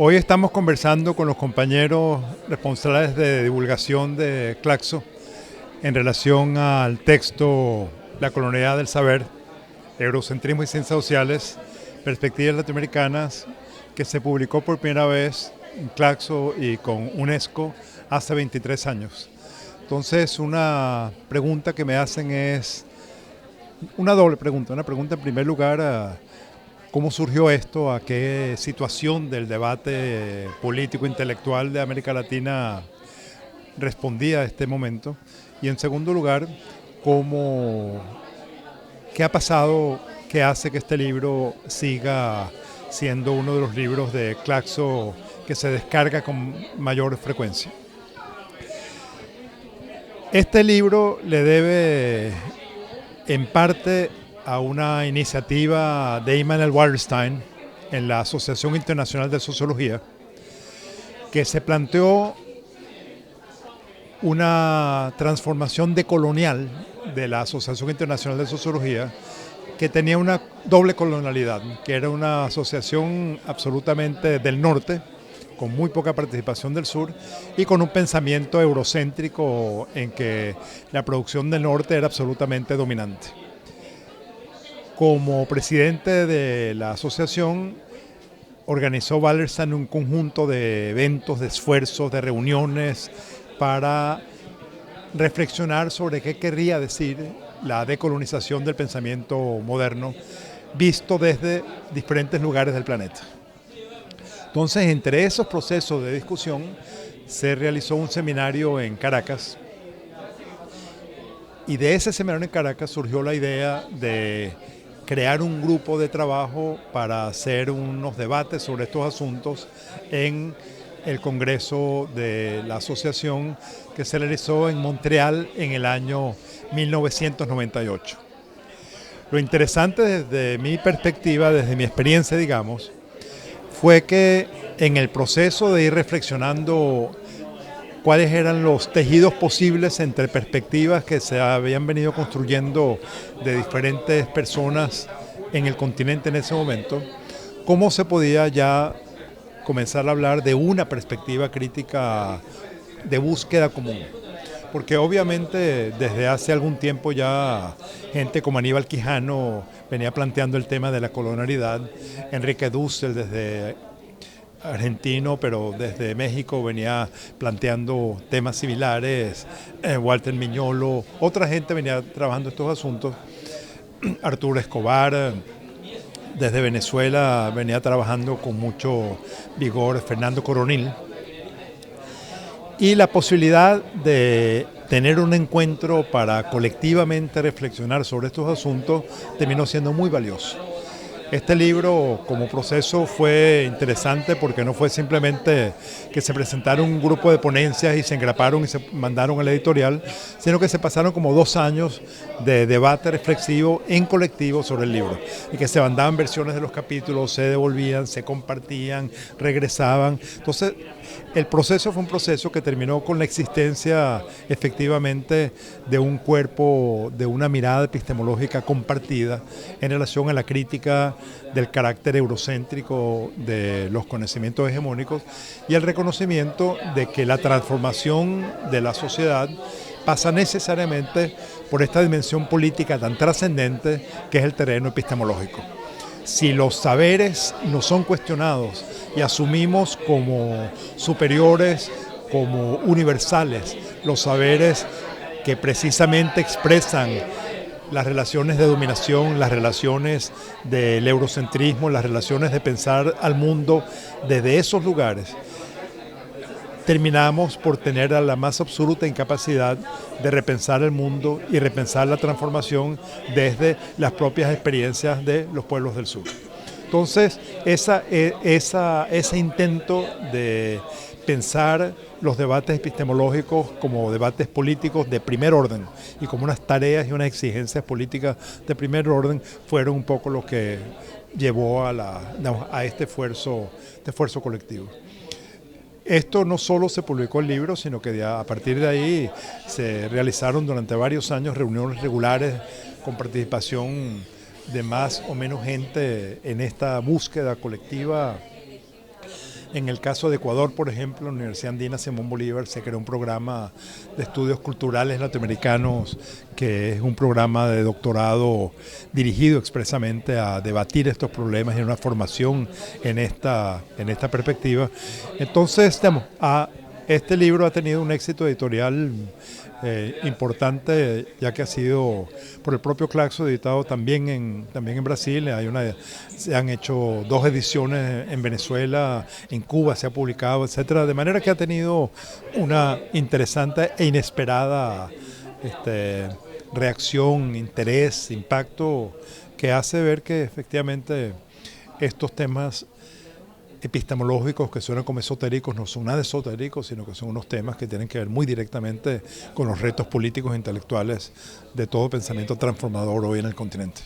Hoy estamos conversando con los compañeros responsables de divulgación de Claxo en relación al texto La colonialidad del saber, eurocentrismo y ciencias sociales, perspectivas latinoamericanas, que se publicó por primera vez en Claxo y con UNESCO hace 23 años. Entonces, una pregunta que me hacen es una doble pregunta. Una pregunta en primer lugar, ¿cómo surgió esto? ¿A qué situación del debate político intelectual de América Latina respondía a este momento? Y en segundo lugar, ¿qué ha pasado que hace que este libro siga siendo uno de los libros de Claxo que se descarga con mayor frecuencia? Este libro le debe en parte a una iniciativa de Immanuel Wallerstein en la Asociación Internacional de Sociología, que se planteó una transformación decolonial de la Asociación Internacional de Sociología, que tenía una doble colonialidad, que era una asociación absolutamente del norte, con muy poca participación del sur, y con un pensamiento eurocéntrico en que la producción del norte era absolutamente dominante. Como presidente de la asociación, organizó Wallerstein un conjunto de eventos, de esfuerzos, de reuniones para reflexionar sobre qué querría decir la decolonización del pensamiento moderno visto desde diferentes lugares del planeta. Entonces, entre esos procesos de discusión, se realizó un seminario en Caracas, y de ese seminario en Caracas surgió la idea de crear un grupo de trabajo para hacer unos debates sobre estos asuntos en el Congreso de la Asociación, que se realizó en Montreal en el año 1998. Lo interesante desde mi perspectiva, desde mi experiencia, digamos, fue que en el proceso de ir reflexionando cuáles eran los tejidos posibles entre perspectivas que se habían venido construyendo de diferentes personas en el continente en ese momento, cómo se podía ya comenzar a hablar de una perspectiva crítica de búsqueda común. Porque obviamente desde hace algún tiempo ya gente como Aníbal Quijano venía planteando el tema de la colonialidad, Enrique Dussel desde argentino, pero desde México venía planteando temas similares, Walter Miñolo, otra gente venía trabajando estos asuntos, Arturo Escobar, desde Venezuela venía trabajando con mucho vigor, Fernando Coronil, y la posibilidad de tener un encuentro para colectivamente reflexionar sobre estos asuntos terminó siendo muy valioso. Este libro como proceso fue interesante porque no fue simplemente que se presentaron un grupo de ponencias y se engraparon y se mandaron al editorial, sino que se pasaron como 2 años de debate reflexivo en colectivo sobre el libro y que se mandaban versiones de los capítulos, se devolvían, se compartían, regresaban. Entonces el proceso fue un proceso que terminó con la existencia efectivamente de un cuerpo, de una mirada epistemológica compartida en relación a la crítica del carácter eurocéntrico de los conocimientos hegemónicos y el reconocimiento de que la transformación de la sociedad pasa necesariamente por esta dimensión política tan trascendente que es el terreno epistemológico. Si los saberes no son cuestionados y asumimos como superiores, como universales, los saberes que precisamente expresan las relaciones de dominación, las relaciones del eurocentrismo, las relaciones de pensar al mundo desde esos lugares, terminamos por tener la más absoluta incapacidad de repensar el mundo y repensar la transformación desde las propias experiencias de los pueblos del sur. Entonces, ese intento de pensar los debates epistemológicos como debates políticos de primer orden y como unas tareas y unas exigencias políticas de primer orden fueron un poco lo que llevó a este esfuerzo colectivo. Esto no solo se publicó el libro, sino que a partir de ahí se realizaron durante varios años reuniones regulares con participación de más o menos gente en esta búsqueda colectiva En el caso de Ecuador, por ejemplo, la Universidad Andina Simón Bolívar se creó un programa de estudios culturales latinoamericanos, que es un programa de doctorado dirigido expresamente a debatir estos problemas y una formación en esta perspectiva. Entonces, digamos, este libro ha tenido un éxito editorial importante, ya que ha sido por el propio Claxo editado también en Brasil. Se han hecho 2 ediciones en Venezuela, en Cuba se ha publicado, etcétera, de manera que ha tenido una interesante e inesperada reacción, interés, impacto, que hace ver que efectivamente estos temas epistemológicos que suenan como esotéricos no son nada esotéricos, sino que son unos temas que tienen que ver muy directamente con los retos políticos e intelectuales de todo pensamiento transformador hoy en el continente.